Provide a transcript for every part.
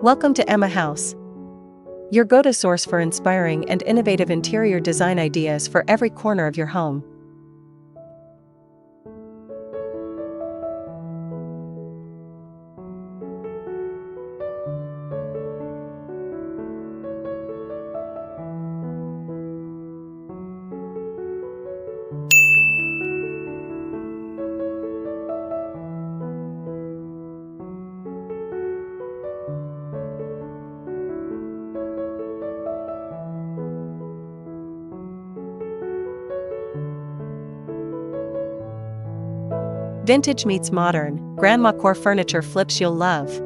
Welcome to Emma House, your go-to source for inspiring and innovative interior design ideas for every corner of your home. Vintage meets modern, Grandmacore furniture flips you'll love.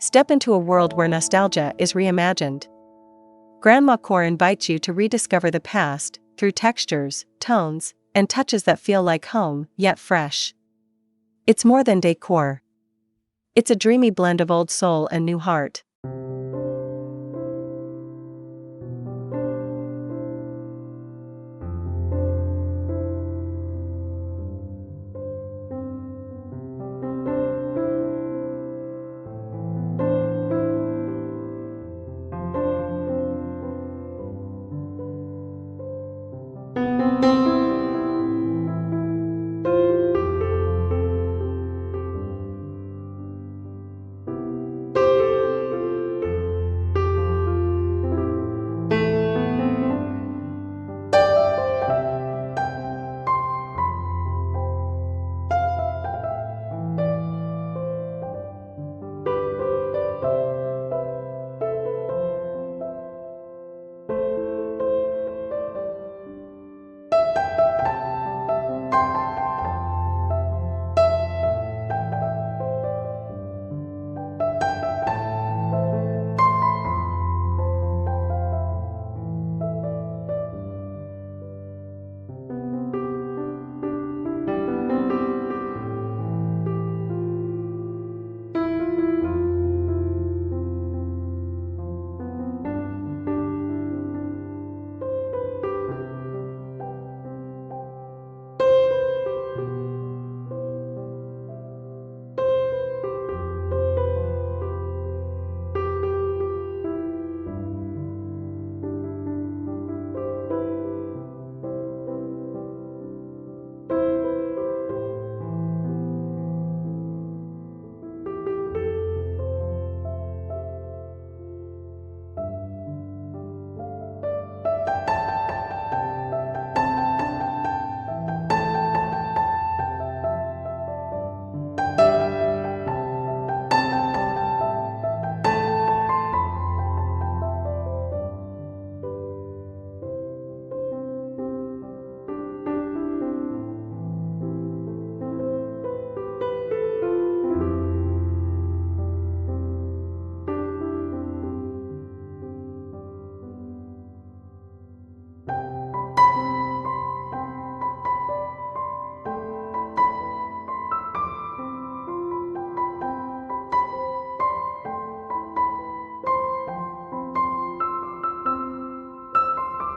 Step into a world where nostalgia is reimagined. Grandmacore invites you to rediscover the past through textures, tones, and touches that feel like home, yet fresh. It's more than decor. It's a dreamy blend of old soul and new heart.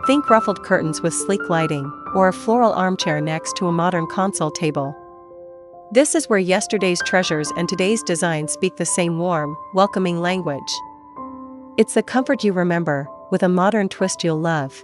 Think ruffled curtains with sleek lighting, or a floral armchair next to a modern console table. This is where yesterday's treasures and today's design speak the same warm, welcoming language. It's the comfort you remember, with a modern twist you'll love.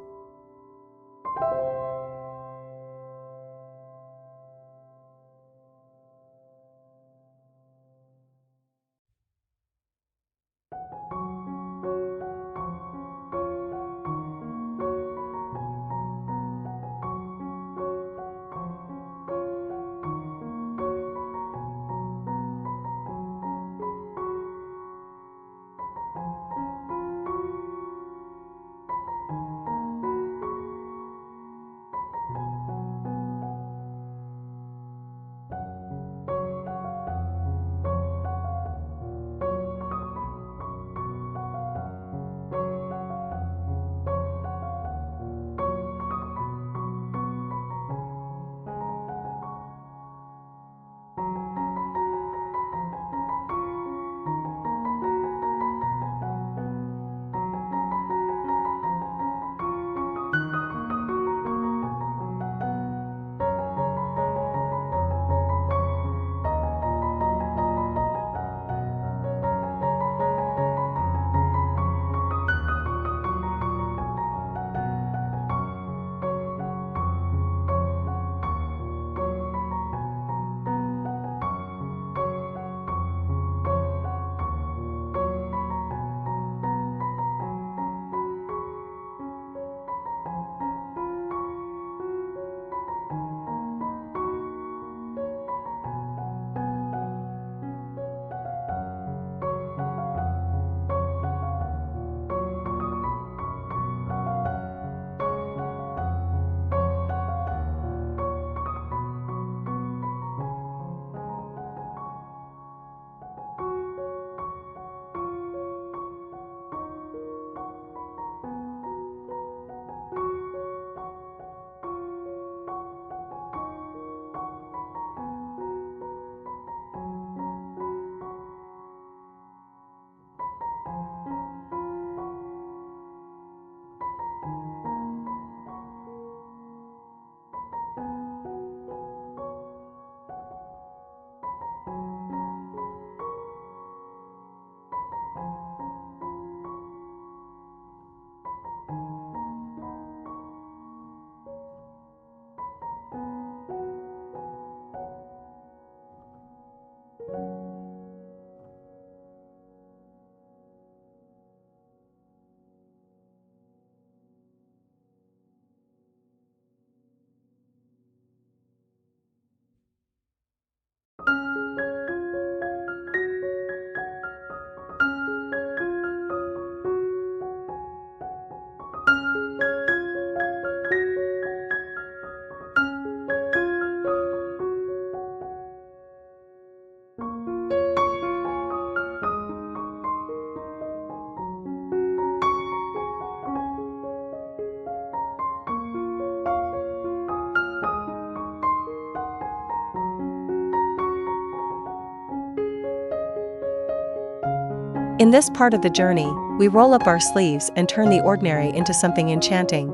In this part of the journey, we roll up our sleeves and turn the ordinary into something enchanting.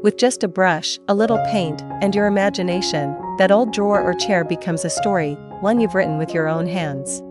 With just a brush, a little paint, and your imagination, that old drawer or chair becomes a story, one you've written with your own hands.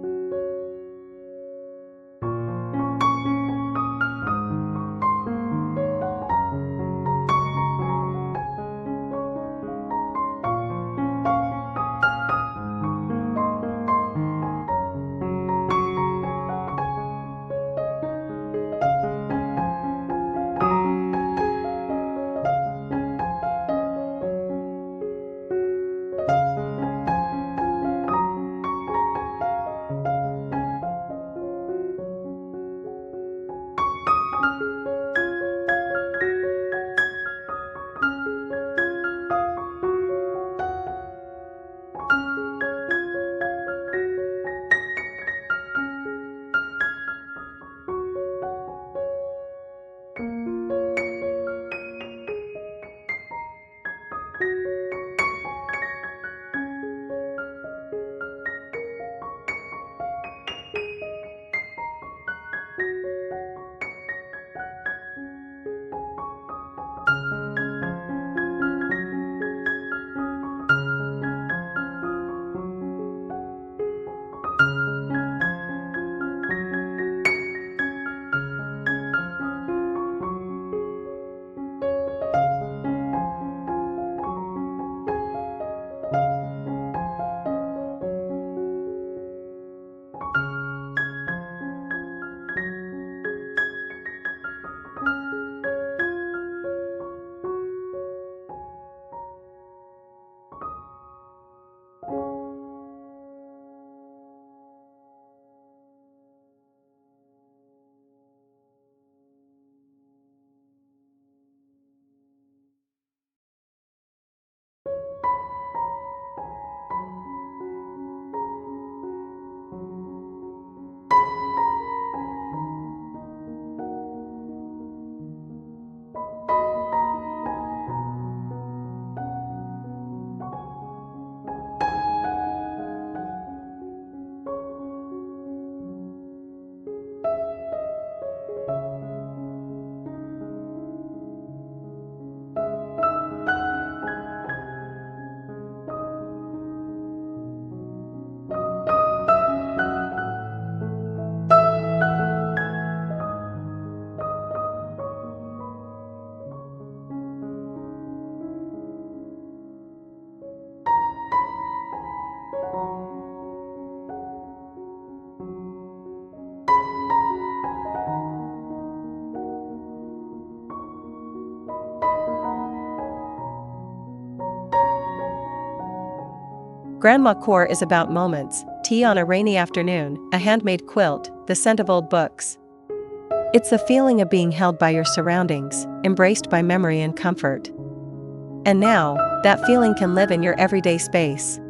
Grandmacore is about moments, tea on a rainy afternoon, a handmade quilt, the scent of old books. It's the feeling of being held by your surroundings, embraced by memory and comfort. And now, that feeling can live in your everyday space.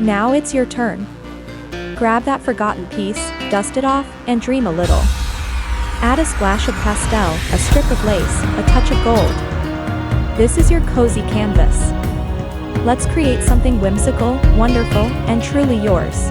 Now it's your turn. Grab that forgotten piece, dust it off, and dream a little. Add a splash of pastel, a strip of lace, a touch of gold. This is your cozy canvas. Let's create something whimsical, wonderful, and truly yours.